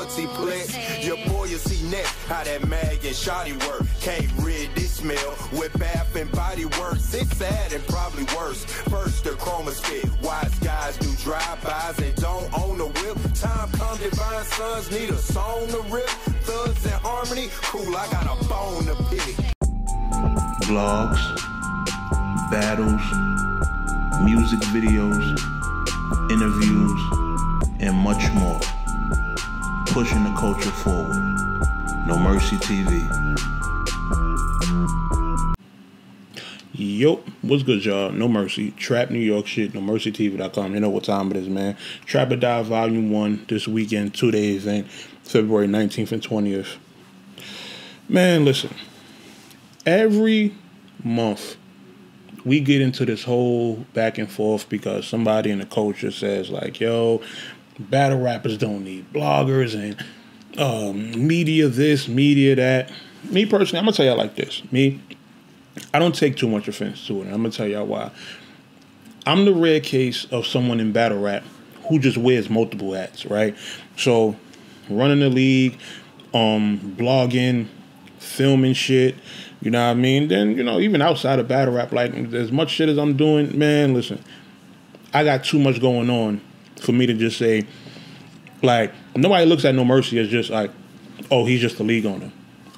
multiplex. Your boy, you see next how that mag and shoddy work. Can't rid this smell with bath and body works. It's sad and probably worse. First the chroma spit. Wise guys do drive-bys and don't own a whip. Time come, divine sons need a song to rip. Thugs and harmony, cool, I got a bone to pick. Vlogs, battles, music videos, interviews, and much more. Pushing the culture forward. No Mercy TV. Yo, what's good, y'all? No Mercy, Trap New York shit, NoMercyTV.com. You know what time it is, man. Trap or Die Volume 1 this weekend, 2-day event, February 19th and 20th. Man, listen. Every month, we get into this whole back and forth because somebody in the culture says, like, yo, battle rappers don't need bloggers and media this, media that. Me personally, I'm going to tell y'all like this. I don't take too much offense to it, and I'm going to tell y'all why. I'm the rare case of someone in battle rap who just wears multiple hats, right? So, running the league, blogging, filming shit, you know what I mean? Then, you know, even outside of battle rap, like, as much shit as I'm doing, man, listen, I got too much going on for me to just say, like, nobody looks at No Mercy as just like, oh, he's just a league owner.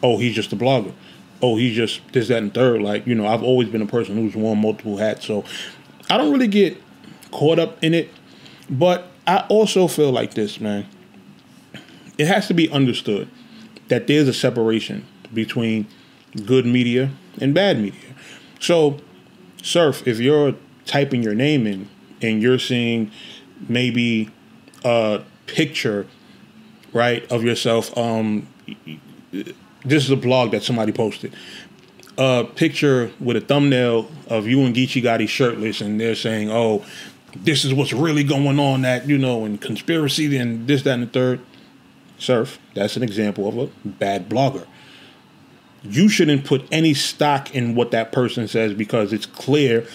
Oh, he's just a blogger. Oh, he's just this, that, and third. Like, you know, I've always been a person who's worn multiple hats. So I don't really get caught up in it. But I also feel like this, man. It has to be understood that there's a separation between good media and bad media. So, Surf, if you're typing your name in and you're seeing maybe a picture, right, of yourself, this is a blog that somebody posted. A picture with a thumbnail of you and Geechee Gotti shirtless, and they're saying, oh, this is what's really going on, that, you know, and conspiracy and this, that, and the third. Surf, that's an example of a bad blogger. You shouldn't put any stock in what that person says because it's clear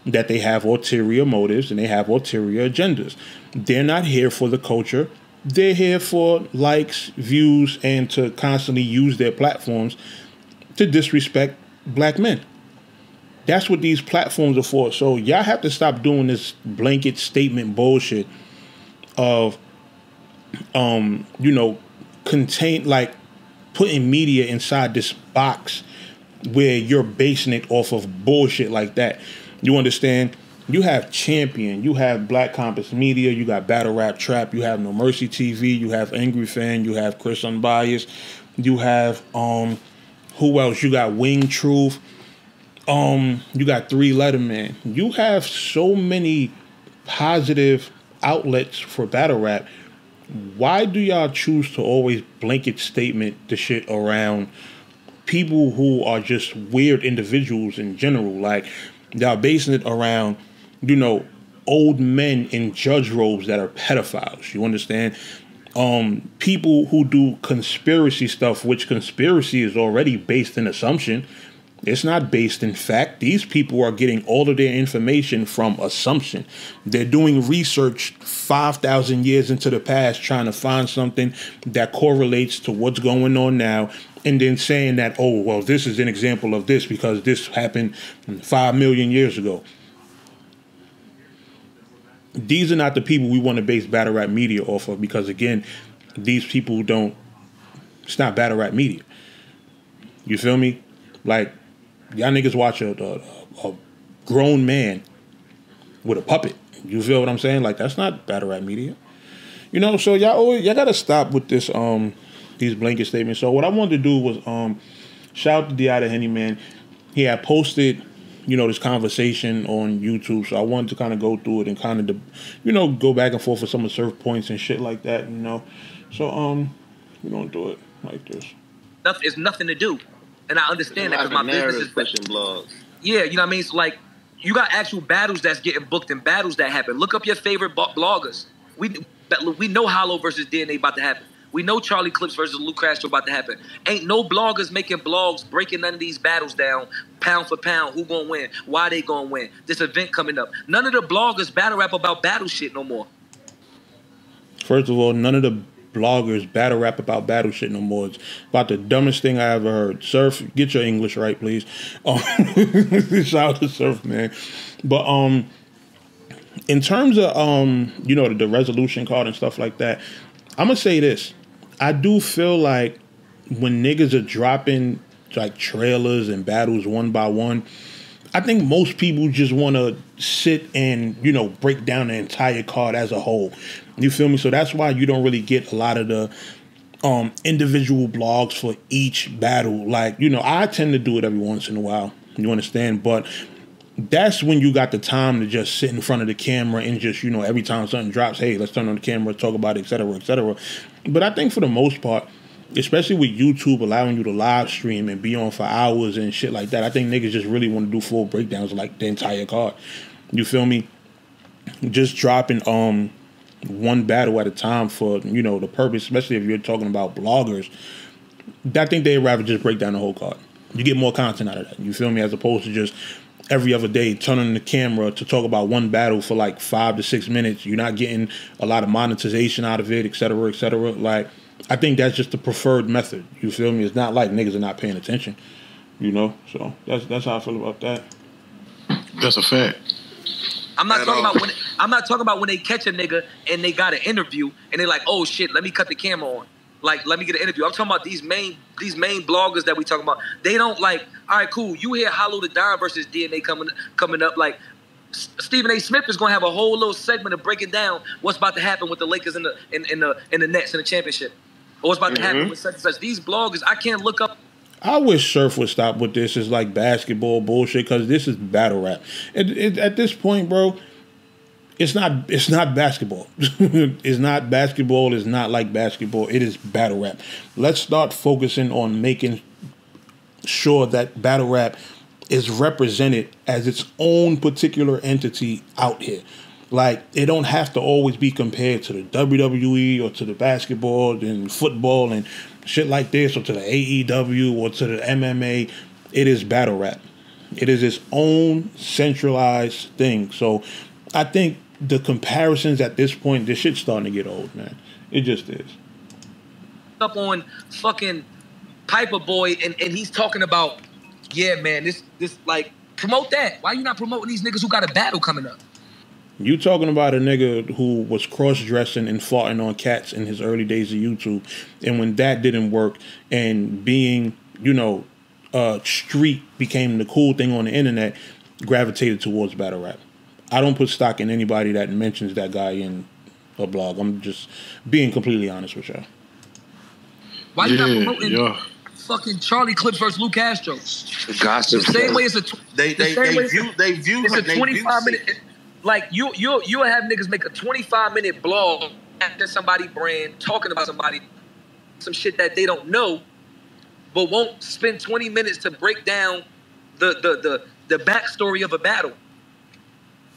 that they have ulterior motives and they have ulterior agendas. They're not here for the culture. They're here for likes, views, and to constantly use their platforms to disrespect black men. That's what these platforms are for. So y'all have to stop doing this blanket statement bullshit of, you know, putting media inside this box where you're basing it off of bullshit like that. You understand? You have Champion, you have Black Compass Media, you got Battle Rap Trap, you have No Mercy TV, you have Angry Fan, you have Chris Unbiased, you have who else? You got Wing Truth, you got 3 Letterman. You have so many positive outlets for battle rap. Why do y'all choose to always blanket statement the shit around people who are just weird individuals in general? Like, y'all basing it around, you know, old men in judge robes that are pedophiles. You understand? People who do conspiracy stuff, which conspiracy is already based in assumption. It's not based in fact. These people are getting all of their information from assumption. They're doing research 5,000 years into the past, trying to find something that correlates to what's going on now, and then saying that, oh, well, this is an example of this because this happened 5 million years ago. These are not the people we want to base battle rap media off of because, again, these people don't, it's not battle rap media. You feel me? Like, y'all niggas watch a grown man with a puppet. You feel what I'm saying? Like, that's not battle rap media. You know, so y'all gotta stop with this these blanket statements. So what I wanted to do was shout out to Deotta Henny, man. He had posted, you know, this conversation on YouTube. So I wanted to kind of go through it and kind of, you know, go back and forth with some of the surf points and shit like that, you know. So we're gonna do it like this. It's nothing to do. And I understand that because my business is pushing blogs. Yeah, you know what I mean? So, like, you got actual battles that's getting booked and battles that happen. Look up your favorite bloggers. We know Hollow versus DNA about to happen. We know Charlie Clips versus Luke Castro about to happen. Ain't no bloggers making blogs breaking none of these battles down, pound for pound, who gonna win, why they gonna win, this event coming up. None of the bloggers battle rap about battle shit no more. First of all, none of the bloggers battle rap about battle shit no more. It's about the dumbest thing I ever heard. Surf, get your English right, please. Shout out to Surf, man. But in terms of the resolution card and stuff like that, I'm gonna say this. I do feel like when niggas are dropping like trailers and battles one by one, I think most people just want to sit and, break down the entire card as a whole. You feel me? So that's why you don't really get a lot of the individual blogs for each battle. Like, I tend to do it every once in a while. You understand? But that's when you got the time to just sit in front of the camera and just, every time something drops, hey, let's turn on the camera, talk about it, et cetera, et cetera. But I think for the most part, especially with YouTube allowing you to live stream and be on for hours and shit like that, I think niggas just really want to do full breakdowns of like the entire card. You feel me? Just dropping one battle at a time for, the purpose, especially if you're talking about bloggers, I think they'd rather just break down the whole card. You get more content out of that. You feel me? As opposed to just every other day turning the camera to talk about one battle for like 5 to 6 minutes. You're not getting a lot of monetization out of it, et cetera, et cetera. Like, I think that's just the preferred method. You feel me? It's not like niggas are not paying attention, So that's how I feel about that. That's a fact. I'm not talking about when they catch a nigga and they got an interview and they're like, oh shit, let me cut the camera on. Like, let me get an interview. I'm talking about these main bloggers that we talking about. They don't like, all right, cool. You hear Hollow the Don versus DNA coming up. Like, Stephen A. Smith is gonna have a whole little segment of breaking down what's about to happen with the Lakers in the Nets in the championship, or what's about to happen with such and such. These bloggers, I can't look up. I wish Surf would stop with this. It's like basketball bullshit because this is battle rap. At this point, bro, it's not basketball. It's not basketball. It's not like basketball. It is battle rap. Let's start focusing on making sure that battle rap is represented as its own particular entity out here. Like, it don't have to always be compared to the WWE or to the basketball and football and shit like this, or to the AEW or to the MMA. It is battle rap. It is its own centralized thing. So I think the comparisons at this point, this shit's starting to get old, man. It just is. Up on fucking Piper Boy and he's talking about, yeah, man, this like, promote that. Why you not promoting these niggas who got a battle coming up? You talking about a nigga who was cross-dressing and farting on cats in his early days of YouTube, and when that didn't work and being, street became the cool thing on the internet, gravitated towards battle rap. I don't put stock in anybody that mentions that guy in a blog. I'm just being completely honest with y'all. Why you not promoting fucking Charlie Clips versus Lou Castro? Gossip. The same way it's a they view it's a 25-minute. Like, you'll have niggas make a 25-minute blog after somebody brand, talking about somebody, some shit that they don't know, but won't spend 20 minutes to break down the backstory of a battle.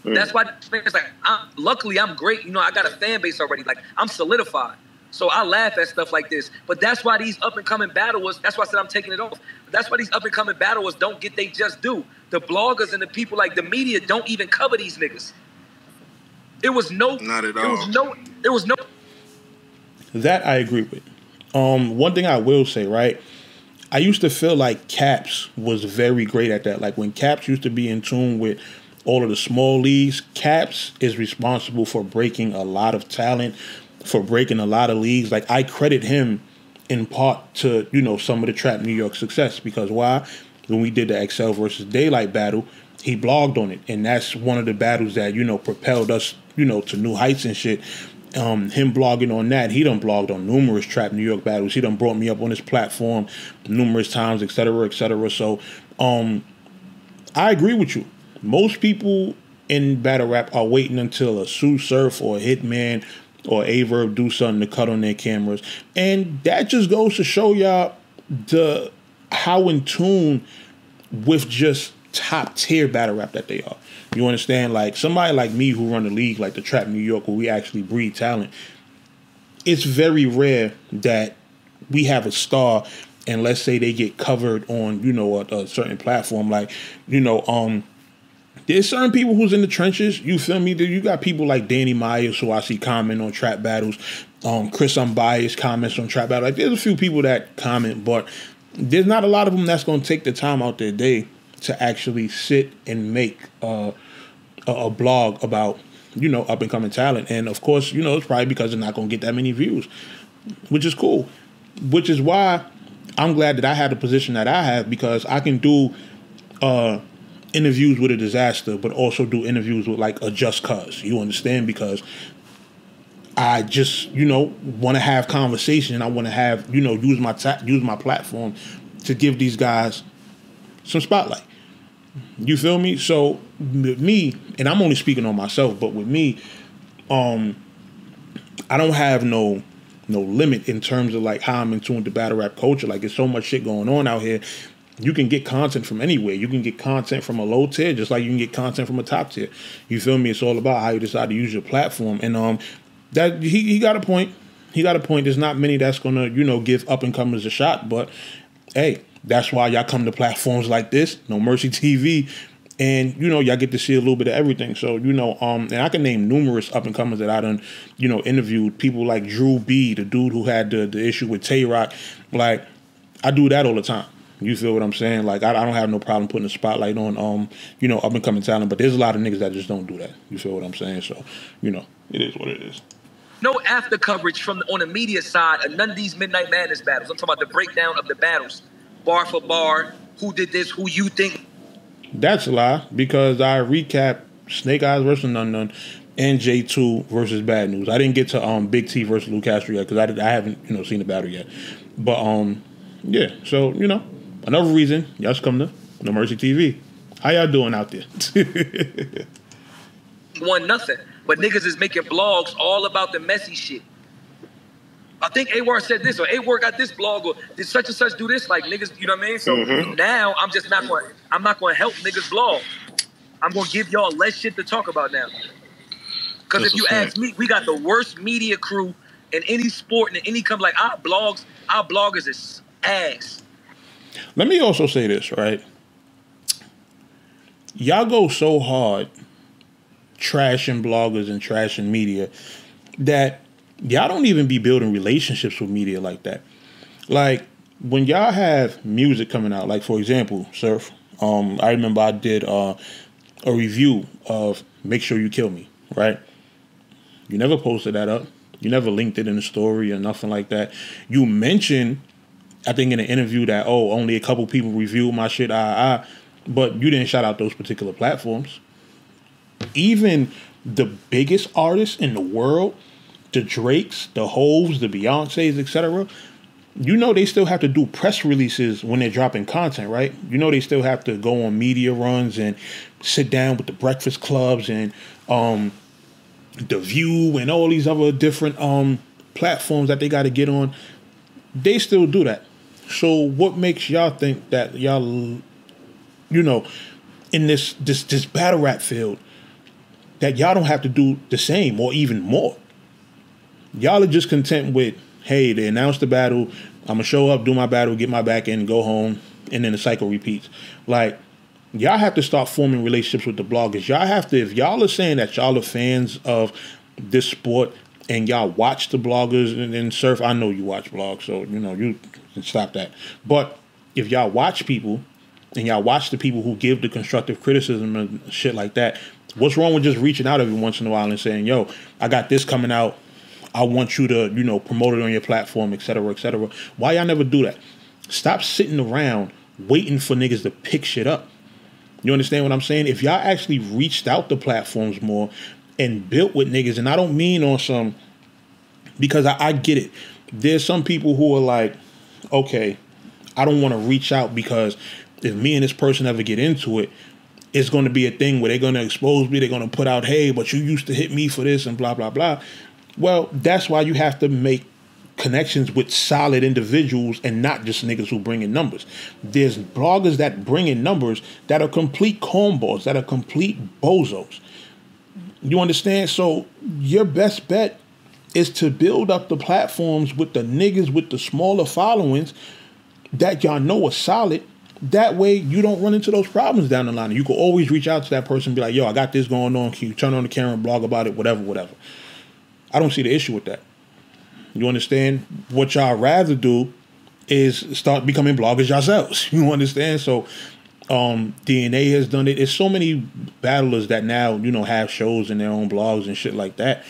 That's why it's like, luckily I'm great. I got a fan base already. Like, I'm solidified. So I laugh at stuff like this. But that's why these up-and-coming battlers, that's why I said I'm taking it off. That's why these up-and-coming battlers don't get they just do. The bloggers and the people, like the media, don't even cover these niggas. It was no... Not at all. It was no... That I agree with. One thing I will say, right? I used to feel like Caps was very great at that. Like, when Caps used to be in tune with all of the small leagues, Caps is responsible for breaking a lot of talent, for breaking a lot of leagues. Like, I credit him in part to, some of the Trap New York success. Because why? When we did the XL versus Daylight battle, he blogged on it. And that's one of the battles that, propelled us, to new heights and shit. Him blogging on that, he done blogged on numerous Trap New York battles. He done brought me up on his platform numerous times, et cetera, et cetera. So, I agree with you. Most people in battle rap are waiting until a Sue Surf or a Hitman or Averb do something to cut on their cameras. And that just goes to show y'all how in tune with just top tier battle rap that they are. You understand? Like, somebody like me who run the league, like the Trap New York, where we actually breed talent, it's very rare that we have a star and let's say they get covered on, a certain platform. Like, there's certain people who's in the trenches, you feel me? You got people like Danny Myers who I see comment on trap battles, Chris Unbiased comments on Trap Battle. Like, there's a few people that comment, but there's not a lot of them that's going to take the time out their day to actually sit and make a blog about, you know, up and coming talent. And of course, you know, it's probably because they're not going to get that many views, which is cool. Which is why I'm glad that I had the position that I have, because I can do interviews with a disaster, but also do interviews with like a just cause. You understand? Because I just, you know, want to have conversation, and I want to have, you know, use my platform to give these guys some spotlight. You feel me? So with me, and I'm only speaking on myself, but with me, I don't have no limit in terms of like how I'm in tune with the battle rap culture. Like, there's so much shit going on out here. You can get content from anywhere. You can get content from a low tier, just like you can get content from a top tier. You feel me? It's all about how you decide to use your platform. And that he got a point. He got a point. There's not many that's gonna, you know, give up and comers a shot. But hey, that's why y'all come to platforms like this, No Mercy TV, and you know, y'all get to see a little bit of everything. So, you know, and I can name numerous up and comers that I done, you know, interviewed. People like Drew B, the dude who had the issue with Tay Rock. Like, I do that all the time. You feel what I'm saying? Like, I don't have no problem putting a spotlight on, you know, up and coming talent. But there's a lot of niggas that just don't do that. You feel what I'm saying? So, you know, it is what it is. No after coverage from on the media side of none of these Midnight Madness battles. I'm talking about the breakdown of the battles, bar for bar. Who did this? Who you think? That's a lie, because I recap Snake Eyes versus None and J2 versus Bad News. I didn't get to Big T versus Lou Castro yet, because I haven't, you know, seen the battle yet. But yeah. So, you know, another reason y'all should come to No Mercy TV. How y'all doing out there? 1-0, but niggas is making blogs all about the messy shit. I think A-War said this, or A-War got this blog, or did such and such do this? Like, niggas, you know what I mean? So now I'm just not going. I'm not going to help niggas blog. I'm going to give y'all less shit to talk about now. Because if you ask me, we got the worst media crew in any sport and in any company. Like, our bloggers is ass. Let me also say this, right? Y'all go so hard trashing bloggers and trashing media that y'all don't even be building relationships with media like that. Like, when y'all have music coming out, like, for example, Surf, I remember I did a review of Make Sure You Kill Me, right? You never posted that up. You never linked it in the story or nothing like that. You mentioned, I think in an interview, that, oh, only a couple people reviewed my shit, but you didn't shout out those particular platforms. Even the biggest artists in the world, the Drakes, the Hoves, the Beyoncés, etc., you know they still have to do press releases when they're dropping content, right? You know they still have to go on media runs and sit down with the Breakfast Clubs and The View and all these other different platforms that they got to get on. They still do that. So what makes y'all think that y'all, you know, in this battle rap field, that y'all don't have to do the same or even more? Y'all are just content with, hey, they announced the battle, I'm going to show up, do my battle, get my back in, go home, and then the cycle repeats. Like, y'all have to start forming relationships with the bloggers. Y'all have to, if y'all are saying that y'all are fans of this sport and y'all watch the bloggers, and Surf, I know you watch blogs, so, you know, you can stop that. But if y'all watch people and y'all watch the people who give the constructive criticism and shit like that, what's wrong with just reaching out every once in a while and saying, yo, I got this coming out, I want you to, you know, promote it on your platform, et cetera, et cetera. Why y'all never do that? Stop sitting around waiting for niggas to pick shit up. You understand what I'm saying? If y'all actually reached out to platforms more and built with niggas, and I don't mean on some, because I get it. There's some people who are like, okay, I don't want to reach out because if me and this person ever get into it, it's going to be a thing where they're going to expose me. They're going to put out, hey, but you used to hit me for this and blah, blah, blah. Well, that's why you have to make connections with solid individuals and not just niggas who bring in numbers. There's bloggers that bring in numbers that are complete cornballs, that are complete bozos. You understand? So your best bet is to build up the platforms with the niggas with the smaller followings that y'all know are solid. That way you don't run into those problems down the line. You can always reach out to that person and be like, yo, I got this going on. Can you turn on the camera and blog about it? Whatever. I don't see the issue with that. You understand? What y'all rather do is start becoming bloggers yourselves. You understand? So DNA has done it. It's so many battlers that now, you know, have shows in their own blogs and shit like that.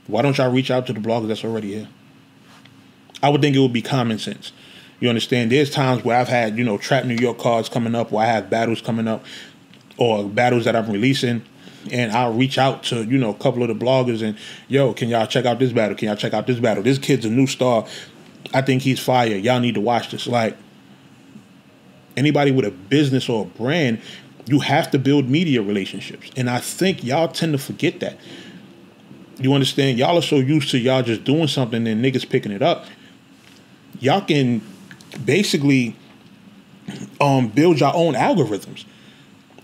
Why don't y'all reach out to the bloggers that's already here? I would think it would be common sense. You understand? There's times where I've had, you know, Trap New York cards coming up, or I have battles coming up, or battles that I'm releasing, and I'll reach out to, you know, a couple of the bloggers and, yo, can y'all check out this battle? Can y'all check out this battle? This kid's a new star. I think he's fire. Y'all need to watch this. Like, anybody with a business or a brand, you have to build media relationships. And I think y'all tend to forget that. You understand? Y'all are so used to y'all just doing something and niggas picking it up. Y'all can basically build your own algorithms.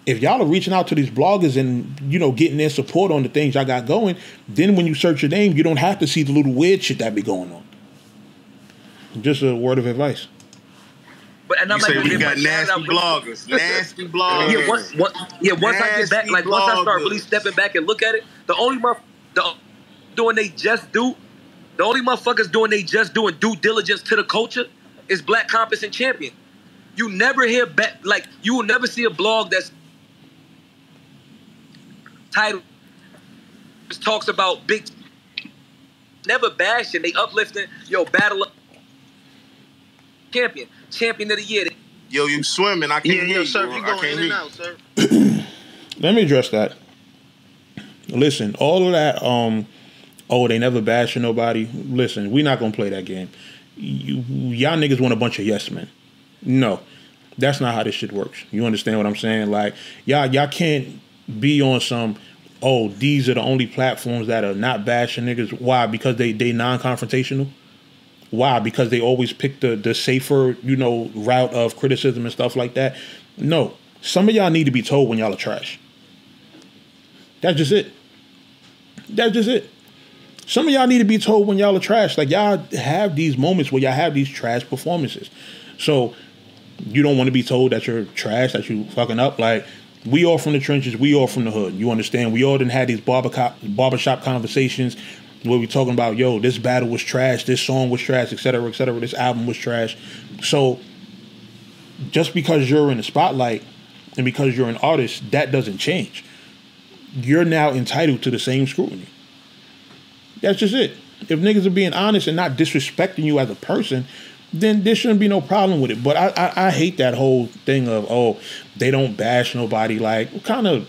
If y'all are reaching out to these bloggers and, you know, getting their support on the things y'all got going, then when you search your name, you don't have to see the little weird shit that be going on. Just a word of advice. But and I'm like, we got nasty bloggers. Nasty bloggers. Yeah, once I get back, like once I start really stepping back and look at it, the only motherfuckers doing doing due diligence to the culture is Black Compass and Champion. You never hear you will never see a blog that's titled talks about big, never bashing, they uplifting, yo, battle up champion of the year. Yo, you swimming? I can't hear you. Sir, you going in and out, sir. Let me address that. Listen, all of that, they never bashing nobody. Listen, we're not gonna play that game. Y'all niggas want a bunch of yes men. No, that's not how this shit works. You understand what I'm saying? Like, y'all can't be on some, these are the only platforms that are not bashing niggas. Why? Because they non-confrontational? Why? Because they always pick the safer, you know, route of criticism and stuff like that? No. Some of y'all need to be told when y'all are trash. That's just it. That's just it. Some of y'all need to be told when y'all are trash. Like, y'all have these moments where y'all have these trash performances. So you don't want to be told that you're trash, that you fucking up. Like, we all from the trenches, we all from the hood. You understand? We all done had these barbershop conversations where we talking about, yo, this battle was trash, this song was trash, et cetera, this album was trash. So just because you're in the spotlight and because you're an artist, that doesn't change. You're now entitled to the same scrutiny. That's just it. If niggas are being honest and not disrespecting you as a person, then there shouldn't be no problem with it. But I hate that whole thing of, they don't bash nobody. Like, what kind of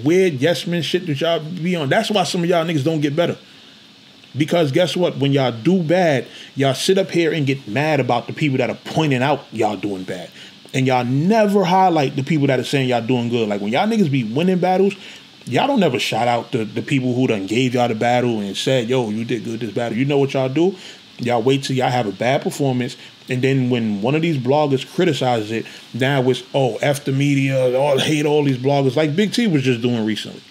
weird yes men shit that y'all be on? That's why some of y'all niggas don't get better. Because guess what? When y'all do bad, y'all sit up here and get mad about the people that are pointing out y'all doing bad. And y'all never highlight the people that are saying y'all doing good. Like, when y'all niggas be winning battles, y'all don't never shout out the people who done gave y'all the battle and said, yo, you did good this battle. You know what y'all do? Y'all wait till y'all have a bad performance, and then when one of these bloggers criticizes it, now it's, F the media, hate all these bloggers, like Big T was just doing recently.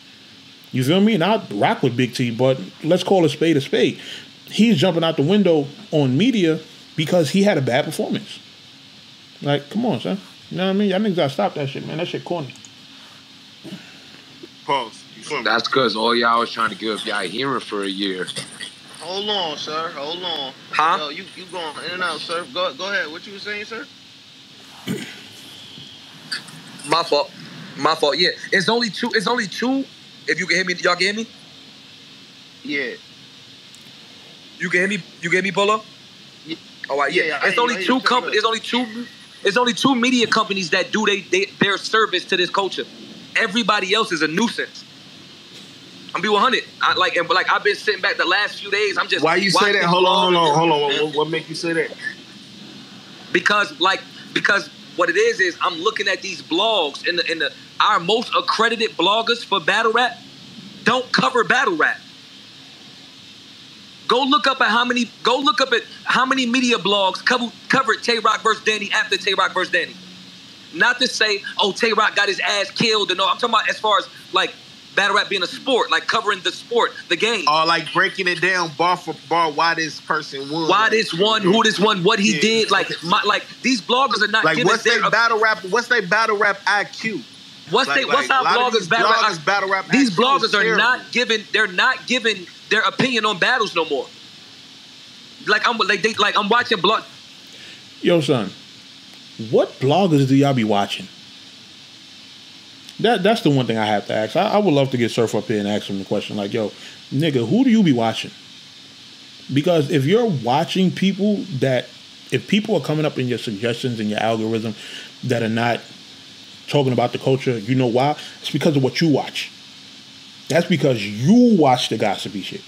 You feel me? And I rock with Big T, but let's call a spade a spade. He's jumping out the window on media because he had a bad performance. Like, come on, son. You know what I mean? Y'all niggas gotta stop that shit, man. That shit corny. Pause. That's because all y'all was trying to give y'all hearing for a year. Hold on, sir. Hold on. Huh? Yo, you going in and out, sir. Go ahead. What you were saying, sir? My fault. Yeah. It's only two. If you can hear me, y'all can hear me? Yeah. You can hear me? You can hear me, Polo? Yeah. All right, yeah. It's only two companies. There's only two media companies that do their service to this culture. Everybody else is a nuisance. I'm be 100. I've been sitting back the last few days. I'm just. Why you say that? Hold on. What make you say that? Because what it is I'm looking at these blogs in the our most accredited bloggers for battle rap don't cover battle rap. Go look up at how many media blogs covered Tay Rock versus Danny after Tay Rock versus Danny. Not to say, Tay Rock got his ass killed. And no, I'm talking about as far as like battle rap being a sport, like covering the sport, the game. Or like breaking it down bar for bar, why this person won. Why this one, who this one, what he did. Like these bloggers are not like giving what's their battle rap IQ? What's our bloggers battle rap? These bloggers are not giving their opinion on battles no more. I'm watching blog. Yo, son, what bloggers do y'all be watching? That's the one thing I have to ask. I would love to get Surf up here and ask him the question like, yo, nigga, who do you be watching? Because if you're watching people if people are coming up in your suggestions and your algorithm that are not talking about the culture, you know why? It's because of what you watch. That's because you watch the gossipy shit.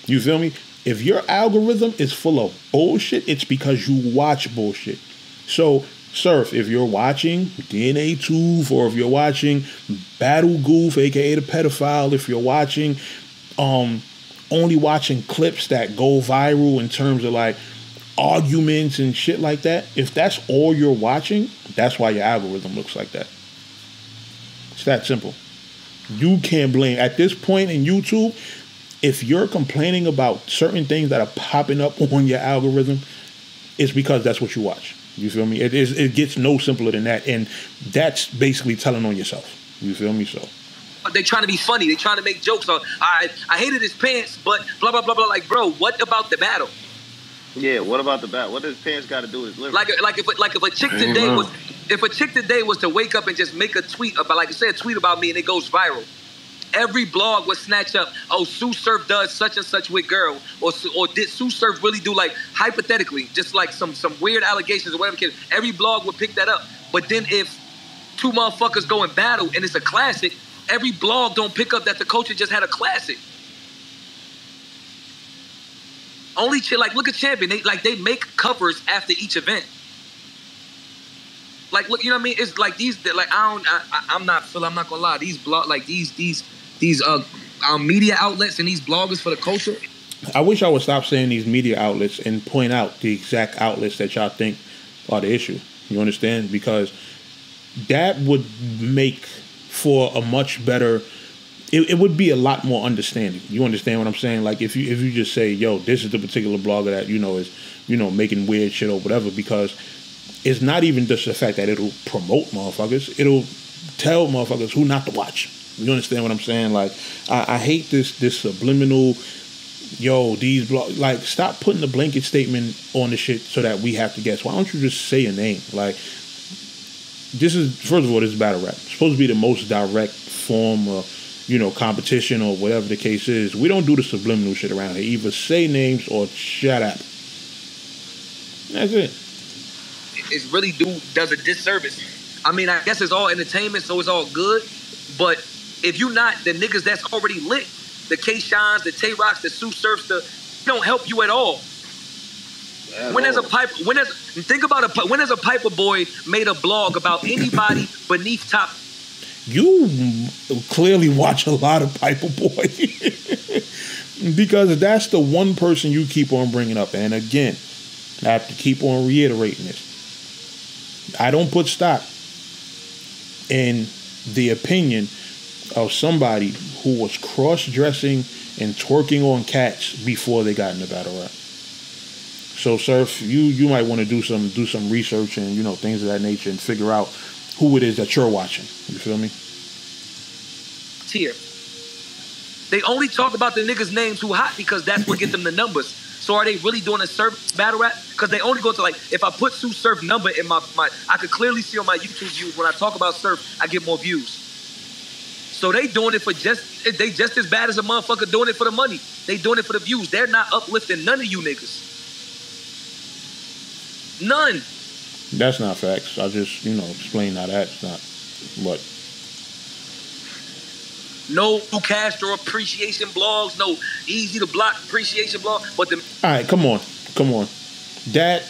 You feel me? If your algorithm is full of bullshit, it's because you watch bullshit. So, Surf, if you're watching DNA Tooth, or if you're watching Battle Goof, aka the pedophile, if you're watching only watching clips that go viral in terms of like arguments and shit like that, if that's all you're watching, that's why your algorithm looks like that. It's that simple. You can't blame, at this point in YouTube, if you're complaining about certain things that are popping up on your algorithm, it's because that's what you watch. You feel me? It gets no simpler than that, and that's basically telling on yourself. You feel me? So they trying to be funny. They trying to make jokes on. I hated his pants, but blah blah blah blah. Like, bro, what about the battle? Yeah, what about the battle? What does pants got to do with his liver? Like if a chick today was to wake up and just make a tweet about, like I said, tweet about me and it goes viral. Every blog would snatch up, oh, Sue Surf does such and such with girl, or did Sue Surf really do, like, hypothetically, just like some weird allegations or whatever. Every blog would pick that up. But then if two motherfuckers go in battle and it's a classic, every blog don't pick up that the culture just had a classic. Only like, look at Champion. They make covers after each event. Like, look, you know what I mean? It's like these, like, I'm not gonna lie. These blog, like these media outlets and these bloggers for the culture. I wish I would stop saying these media outlets and point out the exact outlets that y'all think are the issue. You understand? Because that would make for a much better. It would be a lot more understanding. You understand what I'm saying? Like if you just say, yo, this is the particular blogger that is making weird shit or whatever, because it's not even just the fact that it'll promote motherfuckers. It'll tell motherfuckers who not to watch. You understand what I'm saying? Like, I hate this subliminal, yo, these blogs. Like, stop putting the blanket statement on the shit so that we have to guess. Why don't you just say a name? Like, this is, first of all, this is battle rap. It's supposed to be the most direct form of, competition or whatever the case is. We don't do the subliminal shit around here. Either say names or shut up. That's it. It really does a disservice. I mean, I guess it's all entertainment, so it's all good. But if you not the niggas that's already lit, the K-Shines, the Tay-Rocks, the Sue Surfs, don't help you at all. When has a Piper Boy made a blog about anybody beneath top? You clearly watch a lot of Piper Boy because that's the one person you keep on bringing up. And again, I have to keep on reiterating this. I don't put stock in the opinion of somebody who was cross-dressing and twerking on cats before they got into battle rap. So, Surf, you might want to do some research and things of that nature and figure out who it is that you're watching. You feel me? Tier. They only talk about the niggas' names who hot because that's what gets them the numbers. So are they really doing a Surf battle rap? Because they only go to, like, if I put Sue Surf number in my I could clearly see on my YouTube views when I talk about Surf, I get more views. So they doing it they just as bad as a motherfucker doing it for the money. They doing it for the views. They're not uplifting none of you niggas. None. That's not facts. I just, explain how that's not what. No Castro appreciation blogs, no easy to block appreciation blog. But all right, come on. That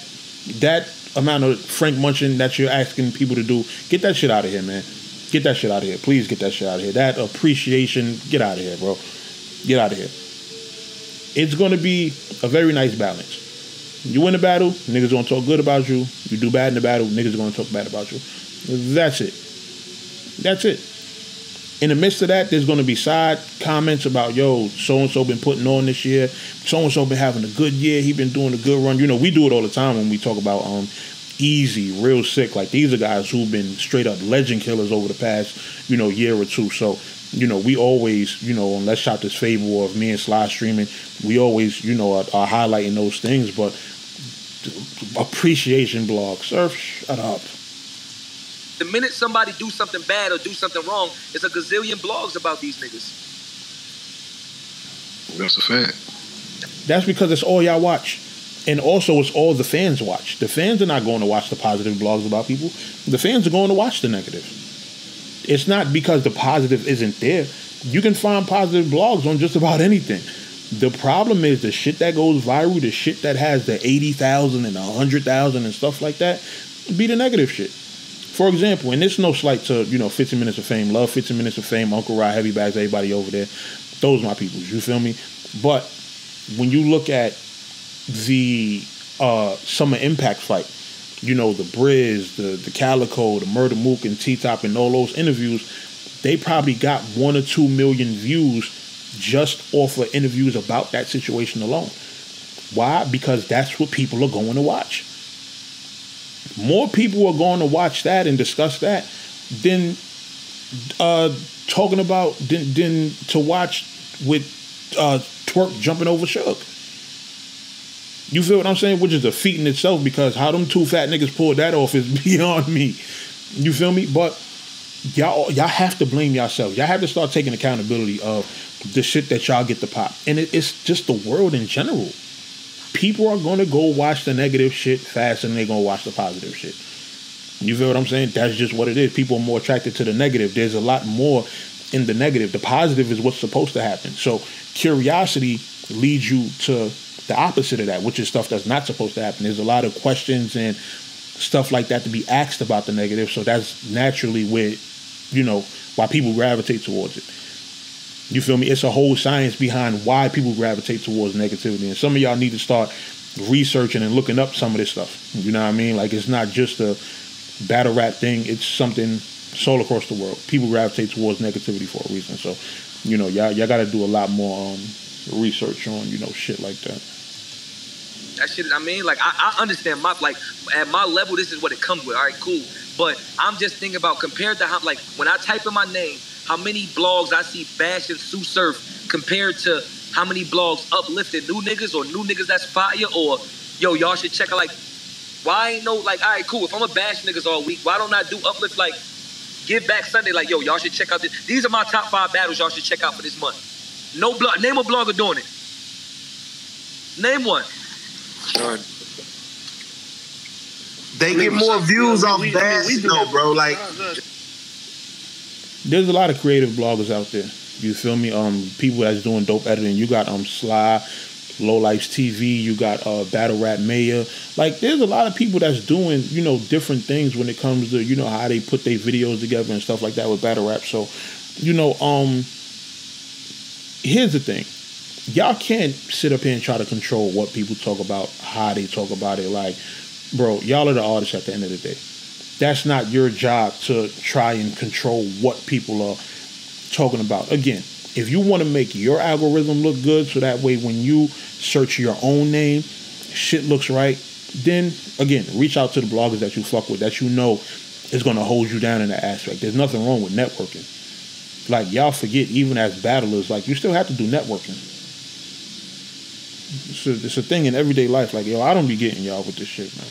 amount of Frank Munchin that you're asking people to do, get that shit out of here, man. Get that shit out of here. Please get that shit out of here. That appreciation, get out of here, bro. Get out of here. It's going to be a very nice balance. You win the battle, niggas gonna talk good about you. You do bad in the battle, niggas gonna talk bad about you. That's it. That's it. In the midst of that, there's gonna be side comments about, yo, so-and-so been putting on this year. So-and-so been having a good year. He been doing a good run. We do it all the time when we talk about Easy, Real Sick. Like, these are guys who've been straight up legend killers over the past, year or two. So we always, on Let's Shop This Fable of me and Sly streaming, we always, are highlighting those things. But appreciation blog, Surf, shut up. The minute somebody do something bad or do something wrong, there's a gazillion blogs about these niggas. That's a fact. That's because it's all y'all watch. And also it's all the fans watch. The fans are not going to watch the positive blogs about people. The fans are going to watch the negative. It's not because the positive isn't there. You can find positive blogs on just about anything. The problem is the shit that goes viral, the shit that has the 80,000 and 100,000 and stuff like that, be the negative shit. For example, and it's no slight to, 15 Minutes of Fame. Love 15 Minutes of Fame, Uncle Rod, Heavy Bags, everybody over there. Those are my people, you feel me? But when you look at the Summer Impact fight, the Briz, the Calico, the Murder Mook, and T-Top, and all those interviews, they probably got 1 or 2 million views just off of interviews about that situation alone. Why? Because that's what people are going to watch. More people are going to watch that and discuss that than talking about than to watch with Twerk jumping over Suge. You feel what I'm saying? Which is a feat in itself, because how them 2 fat niggas pulled that off is beyond me. You feel me? But y'all have to blame yourselves. Y'all have to start taking accountability of the shit that y'all get to pop. And it's just the world in general. People are going to go watch the negative shit faster than they're going to watch the positive shit. You feel what I'm saying? That's just what it is. People are more attracted to the negative. There's a lot more in the negative. The positive is what's supposed to happen. So curiosity leads you to the opposite of that, which is stuff that's not supposed to happen. There's a lot of questions and stuff like that to be asked about the negative. So that's naturally where, why people gravitate towards it. You feel me? It's a whole science behind why people gravitate towards negativity. And some of y'all need to start researching and looking up some of this stuff. You know what I mean? Like, it's not just a battle rap thing. It's something all across the world. People gravitate towards negativity for a reason. So, y'all got to do a lot more research on, shit like that. That shit, I understand at my level, this is what it comes with. All right, cool. But I'm just thinking about compared to how, when I type in my name, how many blogs I see bashing Sue Surf compared to how many blogs uplifting new niggas or new niggas that's fire, or, y'all should check out, why ain't no, all right, cool. If I'm a bash niggas all week, why don't I do uplift, Give Back Sunday, y'all should check out this. These are my top 5 battles y'all should check out for this month. No blog, name a blogger doing it. Name one. Sure. They get more views off bash, bro. There's a lot of creative bloggers out there. You feel me? People that's doing dope editing. You got Sly, Low Life's TV. You got Battle Rap Mayor. There's a lot of people that's doing different things when it comes to how they put their videos together and stuff like that with battle rap. So here's the thing. Y'all can't sit up here and try to control what people talk about, how they talk about it. Bro, y'all are the artists at the end of the day. That's not your job to try and control what people are talking about. Again, if you want to make your algorithm look good so that way when you search your own name, shit looks right, then, again, reach out to the bloggers that you fuck with, that is going to hold you down in that aspect. There's nothing wrong with networking. Y'all forget, even as battlers, you still have to do networking. It's a thing in everyday life. I don't be getting y'all with this shit, man.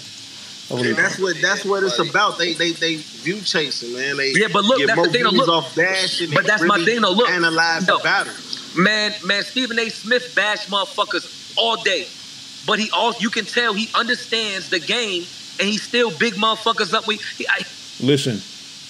That's what it's about. They view chasing, man. But look, get that's more the thing. views Look, off bashing. But that's my thing. Look, analyze the battle. Man, Stephen A. Smith bashed motherfuckers all day, but you can tell he understands the game, and he still big motherfuckers up with. Listen,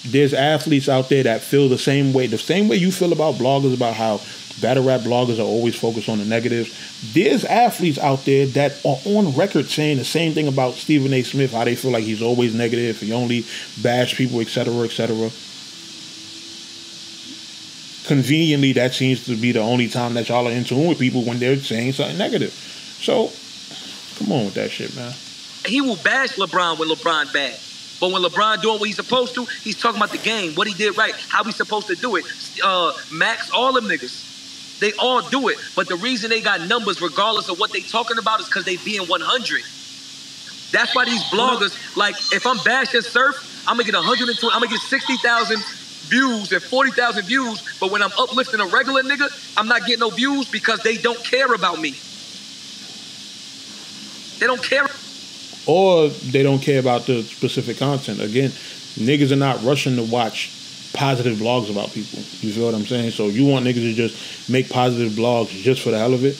there's athletes out there that feel the same way you feel about bloggers, about how battle rap bloggers are always focused on the negatives. There's athletes out there that are on record saying the same thing about Stephen A. Smith, how they feel like he's always negative, he only bash people, etc., etc. Conveniently, that seems to be the only time that y'all are in tune with people, when they're saying something negative. So, come on with that shit, man. He will bash LeBron when LeBron bad. But when LeBron doing what he's supposed to, he's talking about the game, what he did right, how he's supposed to do it. Max, all them niggas. They all do it. But the reason they got numbers, regardless of what they talking about, is because they being 100. That's why these bloggers, if I'm bashing Surf, I'm going to get 120, I'm going to get 60,000 views and 40,000 views, but when I'm uplifting a regular nigga, I'm not getting no views because they don't care about me. They don't care. Or they don't care about the specific content. Again, niggas are not rushing to watch positive blogs about people. You feel what I'm saying? So you want niggas to just make positive blogs just for the hell of it?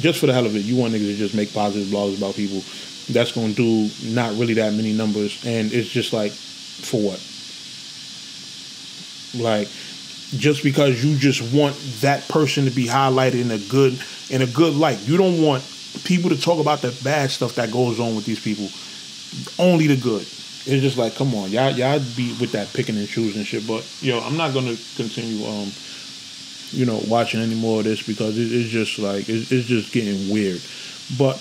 Just for the hell of it, you want niggas to just make positive blogs about people. That's going to do not really that many numbers. And it's just like, for what? Like, just because you just want that person to be highlighted in a good light. You don't want people to talk about the bad stuff that goes on with these people. Only the good. It's just like, come on, y'all be with that picking and choosing shit. But yo, I'm not gonna continue watching any more of this because it's just like it's just getting weird. But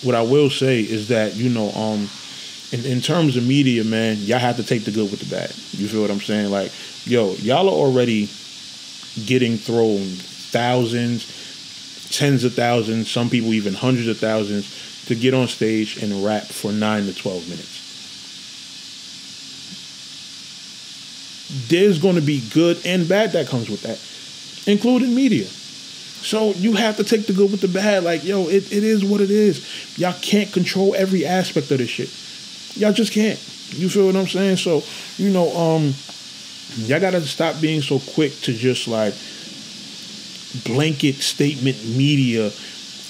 what I will say is that in terms of media, man, y'all have to take the good with the bad. You feel what I'm saying? Like, yo, y'all are already getting thrown thousands, tens of thousands, some people even hundreds of thousands to get on stage and rap for 9 to 12 minutes. There's going to be good and bad that comes with that, including media. So you have to take the good with the bad. Like, yo, it is what it is. Y'all can't control every aspect of this shit. Y'all just can't. You feel what I'm saying? So, y'all got to stop being so quick to just like blanket statement media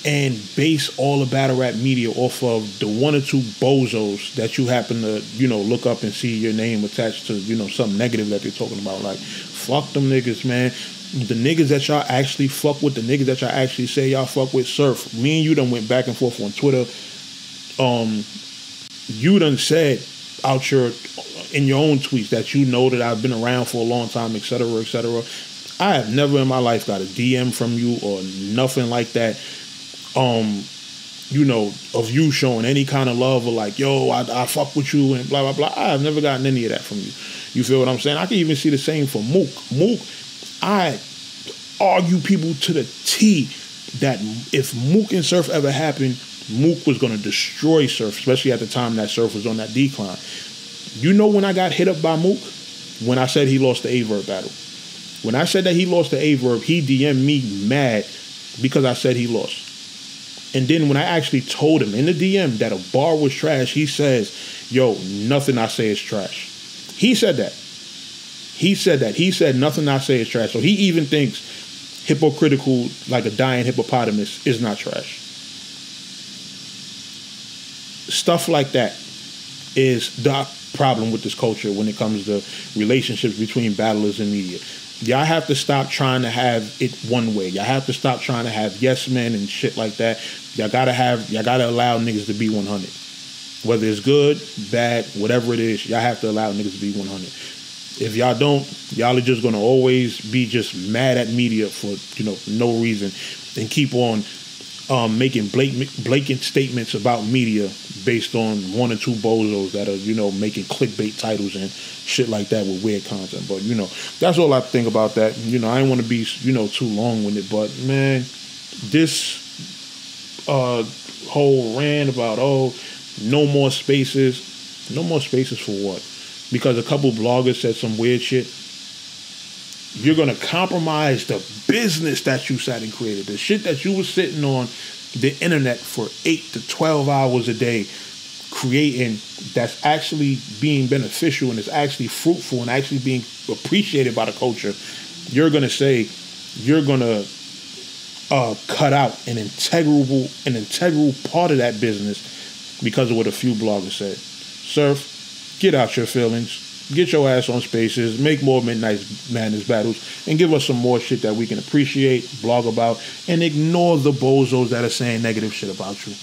and base all the battle rap media off of the one or two bozos that you happen to, look up and see your name attached to, something negative that they're talking about. Like, fuck them niggas, man. The niggas that y'all actually fuck with, the niggas that y'all actually say y'all fuck with, Surf. Me and you done went back and forth on Twitter. You done said out in your own tweets that you know that I've been around for a long time, et cetera, et cetera. I have never in my life got a DM from you or nothing like that. Of you showing any kind of love or like, yo, I fuck with you and blah, blah, blah. I have never gotten any of that from you. You feel what I'm saying? I can even see the same for Mook. Mook, I argue people to the T that if Mook and Surf ever happened, Mook was going to destroy Surf, especially at the time that Surf was on that decline. You know when I got hit up by Mook? When I said he lost the A-Verb battle. When I said that he lost the A-Verb, he DM'd me mad because I said he lost. And then when I actually told him in the DM that a bar was trash, he says, yo, nothing I say is trash. He said that. He said nothing I say is trash. So he even thinks hypocritical, like a dying hippopotamus, is not trash. Stuff like that is the problem with this culture when it comes to relationships between battlers and media. Y'all have to stop trying to have it one way. Y'all have to stop trying to have yes men and shit like that. Y'all gotta allow niggas to be 100. Whether it's good, bad, whatever it is, y'all have to allow niggas to be 100. If y'all don't, y'all are just gonna always be just mad at media for no reason and keep on making blatant statements about media based on one or two bozos that are making clickbait titles and shit like that with weird content. But that's all I think about that. I didn't want to be too long with it, but man, this whole rant about no more spaces for what? Because a couple bloggers said some weird shit. You're going to compromise the business that you sat and created. The shit that you was sitting on the internet for 8 to 12 hours a day creating, that's actually being beneficial and is actually fruitful and actually being appreciated by the culture. You're going to say you're going to cut out an integral part of that business because of what a few bloggers said. Surf, get out your feelings. Get your ass on Spaces, make more Midnight Madness battles, and give us some more shit that we can appreciate, blog about, and ignore the bozos that are saying negative shit about you.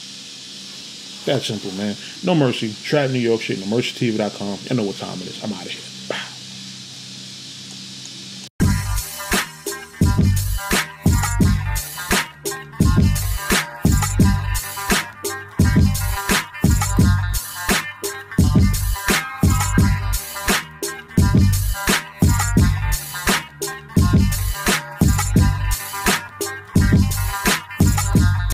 That's simple, man. No Mercy, Trap New York shit, NoMercyTV.com. You know what time it is. I'm out of here.